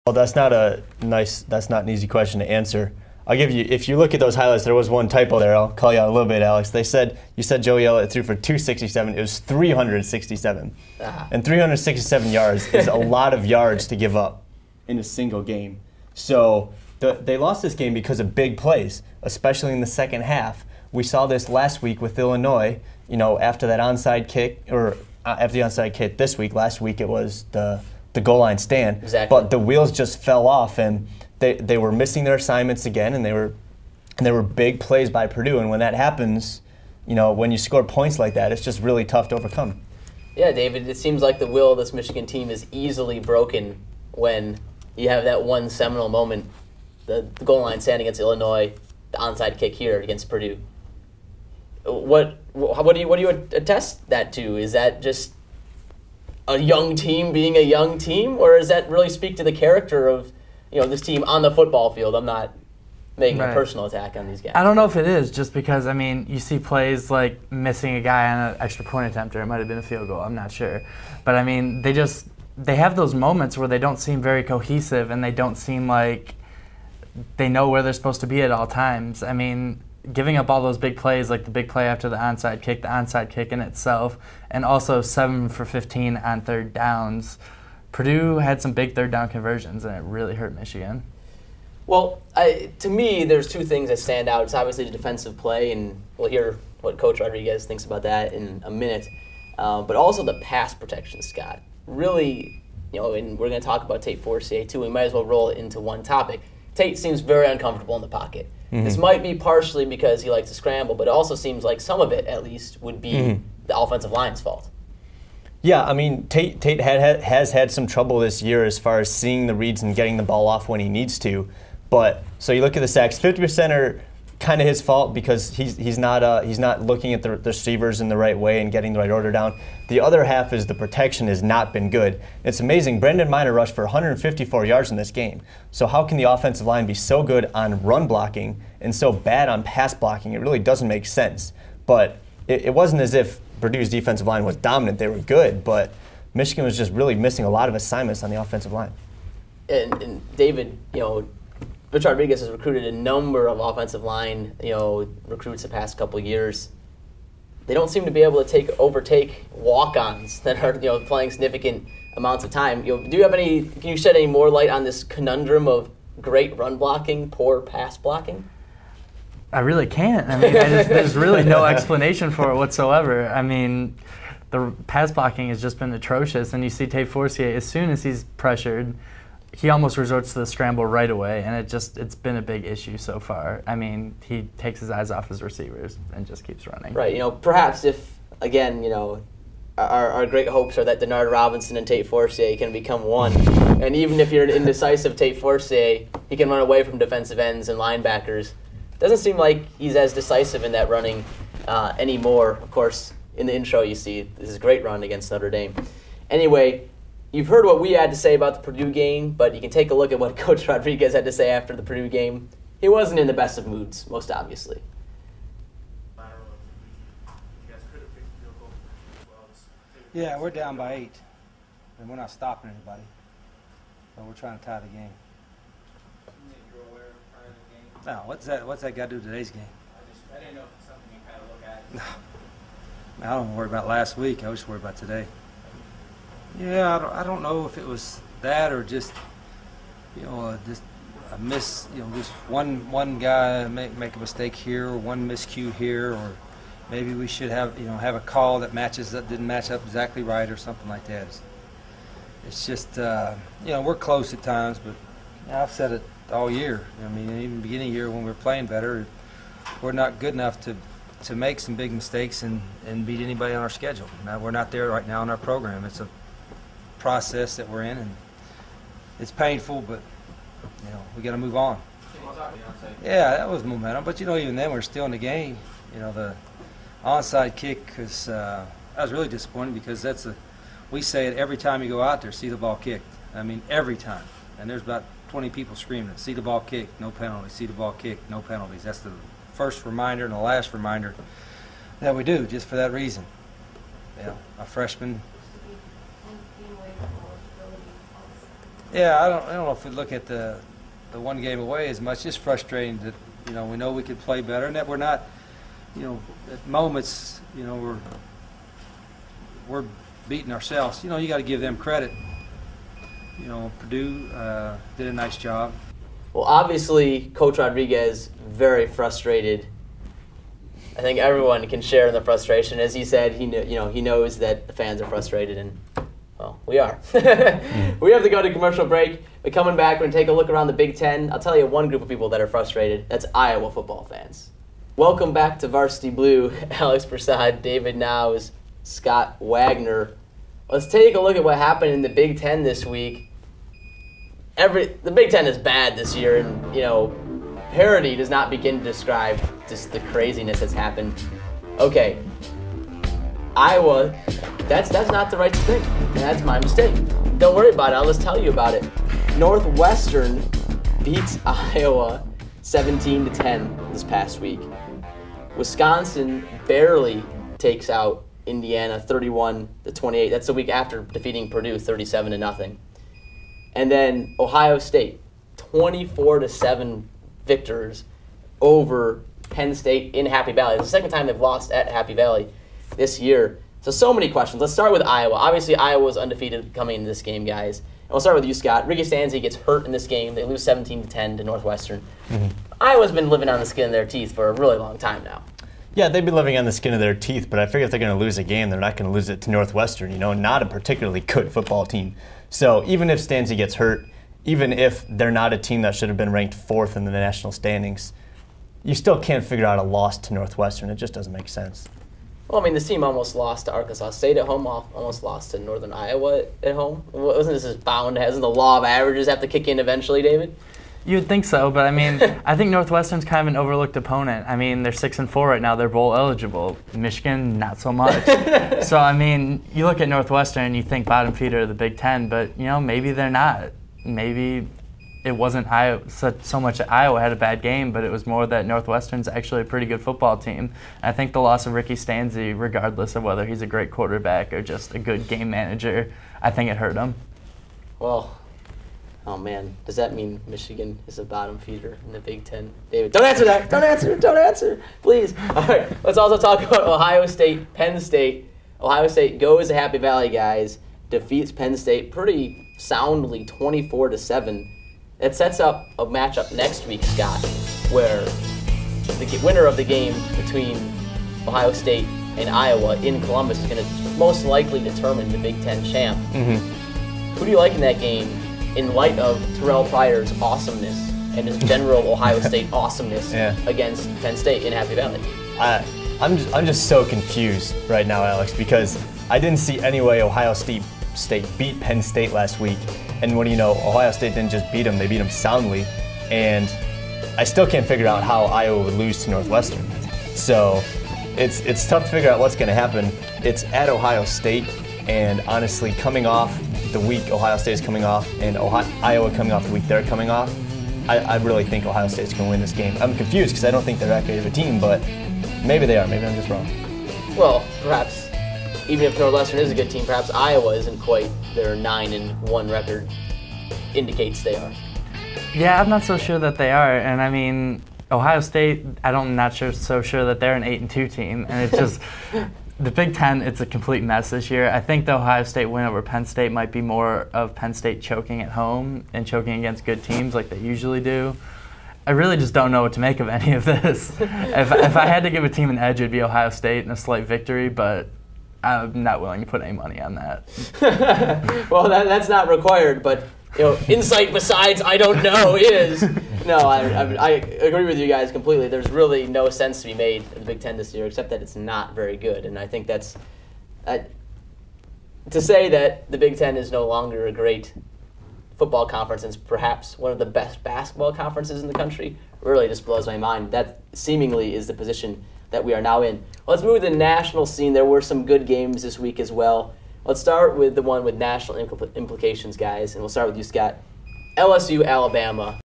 Well, that's not an easy question to answer. I'll give you, if you look at those highlights, there was one typo there. I'll call you out a little bit, Alex. You said Joey Elliott threw for 267. It was 367. And 367 yards is a lot of yards to give up in a single game. So they lost this game because of big plays, especially in the second half. We saw this last week with Illinois, after that onside kick, or after the onside kick this week. Last week it was the goal line stand. Exactly. But the wheels just fell off, and they were missing their assignments again, and they were big plays by Purdue. And when that happens, when you score points like that, it's just really tough to overcome. Yeah, David, it seems like the will of this Michigan team is easily broken when you have that one seminal moment, the goal line stand against Illinois, the onside kick here against Purdue. What do you attest that to? Is that just a young team being a young team, or does that really speak to the character of this team on the football field? I'm not making a personal attack on these guys. I don't know if it is, just because, you see plays like missing a guy on an extra point attempt, or it might have been a field goal, I'm not sure. But, they have those moments where they don't seem very cohesive, and they don't seem like they know where they're supposed to be at all times. Giving up all those big plays, like the big play after the onside kick in itself, and also 7 for 15 on third downs. Purdue had some big third down conversions, and it really hurt Michigan. Well, to me, there's two things that stand out. It's obviously the defensive play, and we'll hear what Coach Rodriguez thinks about that in a minute. But also the pass protection, Scott. Really, and we're going to talk about Tate Forcier too. We might as well roll it into one topic. Tate seems very uncomfortable in the pocket. Mm-hmm. This might be partially because he likes to scramble, but it also seems like some of it, at least, would be the offensive line's fault. Yeah, Tate has had some trouble this year as far as seeing the reads and getting the ball off when he needs to. But so you look at the sacks, 50% are kind of his fault because he's not looking at the receivers in the right way and getting the right order down. The other half is the protection has not been good. It's amazing. Brendan Minor rushed for 154 yards in this game. So how can the offensive line be so good on run blocking and so bad on pass blocking? It really doesn't make sense. But it wasn't as if Purdue's defensive line was dominant. They were good, but Michigan was just really missing a lot of assignments on the offensive line. And David, Coach Rodriguez has recruited a number of offensive line, recruits the past couple of years. They don't seem to be able to overtake walk-ons that are, playing significant amounts of time. Can you shed any more light on this conundrum of great run blocking, poor pass blocking? I really can't. There's really no explanation for it whatsoever. The pass blocking has just been atrocious, and you see Tate Forcier, as soon as he's pressured, he almost resorts to the scramble right away, and it's been a big issue so far. He takes his eyes off his receivers and just keeps running. Right. Perhaps if, again, our great hopes are that Denard Robinson and Tate Forcier can become one. And even if you're an indecisive Tate Forcier, he can run away from defensive ends and linebackers. Doesn't seem like he's as decisive in that running anymore. Of course, in the intro you see this is a great run against Notre Dame. Anyway, you've heard what we had to say about the Purdue game, but you can take a look at what Coach Rodriguez had to say after the Purdue game. He wasn't in the best of moods, most obviously. Yeah, we're down by 8, and we're not stopping anybody. So we're trying to tie the game. No, what's that got to do with today's game? I didn't know if it's something you kind of look at. I don't worry about last week. I just worry about today. Yeah, I don't know if it was that or just, just a miss. Just one guy make a mistake here, or one miscue here, or maybe we should have have a call that didn't match up exactly right, or something like that. It's just we're close at times, but I've said it all year. Even the beginning of the year when we were playing better, we're not good enough to make some big mistakes and beat anybody on our schedule. Now, we're not there right now in our program. It's a process that we're in, and it's painful, but we got to move on. Yeah, that was momentum, but even then we're still in the game. The onside kick I was really disappointed because we say it every time you go out there, see the ball kicked. Every time, and there's about 20 people screaming, see the ball kicked, no penalty, see the ball kicked, no penalties. That's the first reminder and the last reminder that we do, just for that reason. A freshman. Yeah, I don't know if we look at the one game away as much. Just frustrating that we know we could play better and that we're not at moments we're beating ourselves. You got to give them credit. Purdue did a nice job. Well, obviously, Coach Rodriguez very frustrated. I think everyone can share in the frustration. As he said, he knows that the fans are frustrated, and well, we are. We have to go to commercial break. But coming back, we're going to take a look around the Big Ten. I'll tell you one group of people that are frustrated. That's Iowa football fans. Welcome back to Varsity Blue. Alex Prasad, David Nowes, Scott Wagner. Let's take a look at what happened in the Big Ten this week. The Big Ten is bad this year, and parity does not begin to describe just the craziness that's happened. Okay, Iowa, that's not the right thing, and that's my mistake. Don't worry about it. I'll just tell you about it. Northwestern beats Iowa 17-10 this past week. Wisconsin barely takes out Indiana 31-28. That's the week after defeating Purdue 37-0. And then Ohio State 24-7 victors over Penn State in Happy Valley. It's the second time they've lost at Happy Valley this year. So many questions. Let's start with Iowa. Obviously, Iowa was undefeated coming into this game, guys. And we'll start with you, Scott. Ricky Stanzi gets hurt in this game. They lose 17-10 to Northwestern. Mm-hmm. Iowa's been living on the skin of their teeth for a really long time now. Yeah, they've been living on the skin of their teeth, but I figure if they're going to lose a game, they're not going to lose it to Northwestern, not a particularly good football team. So even if Stanzi gets hurt, even if they're not a team that should have been ranked 4th in the national standings, you still can't figure out a loss to Northwestern. It just doesn't make sense. Well, I mean, this team almost lost to Arkansas State at home, almost lost to Northern Iowa at home. Wasn't this just bound? Hasn't the law of averages have to kick in eventually, David? You'd think so, but I mean, I think Northwestern's kind of an overlooked opponent. I mean, they're 6-4 right now. They're bowl eligible. Michigan, not so much. So I mean, you look at Northwestern and you think bottom feeder of the Big Ten, but maybe they're not. Maybe it wasn't so much that Iowa had a bad game, but it was more that Northwestern's actually a pretty good football team. I think the loss of Ricky Stanzi, regardless of whether he's a great quarterback or just a good game manager, I think it hurt him. Well. Oh, man. Does that mean Michigan is a bottom feeder in the Big Ten? David, don't answer that. Don't answer. Please. All right. Let's also talk about Ohio State, Penn State. Ohio State goes to Happy Valley, guys, defeats Penn State pretty soundly 24-7. It sets up a matchup next week, Scott, where the winner of the game between Ohio State and Iowa in Columbus is going to most likely determine the Big Ten champ. Mm-hmm. Who do you like in that game? In light of Terrell Pryor's awesomeness and his general Ohio State awesomeness against Penn State in Happy Valley. I'm just so confused right now, Alex, because I didn't see any way Ohio State beat Penn State last week. And what do you know, Ohio State didn't just beat them, they beat them soundly. And I still can't figure out how Iowa would lose to Northwestern. So it's tough to figure out what's going to happen. It's at Ohio State, and honestly, coming off the week Ohio State is coming off and Iowa coming off the week they're coming off, I really think Ohio State's going to win this game. I'm confused because I don't think they're that great of a team, but maybe they are. Maybe I'm just wrong. Well, perhaps even if Northwestern is a good team, perhaps Iowa isn't quite their 9-1 record indicates they are. Yeah, I'm not so sure that they are, and I mean Ohio State. I'm not so sure that they're an 8-2 team, and it's just. The Big Ten, it's a complete mess this year. I think the Ohio State win over Penn State might be more of Penn State choking at home and choking against good teams like they usually do. I really just don't know what to make of any of this. If I had to give a team an edge, it'd be Ohio State in a slight victory, but I'm not willing to put any money on that. Well, that's not required, but insight besides I don't know is. No, I agree with you guys completely. There's really no sense to be made in the Big Ten this year, except that it's not very good. And I think that's to say that the Big Ten is no longer a great football conference and perhaps one of the best basketball conferences in the country really just blows my mind. That seemingly is the position that we are now in. Let's move to the national scene. There were some good games this week as well. Let's start with the one with national implications, guys, and we'll start with you, Scott. LSU, Alabama.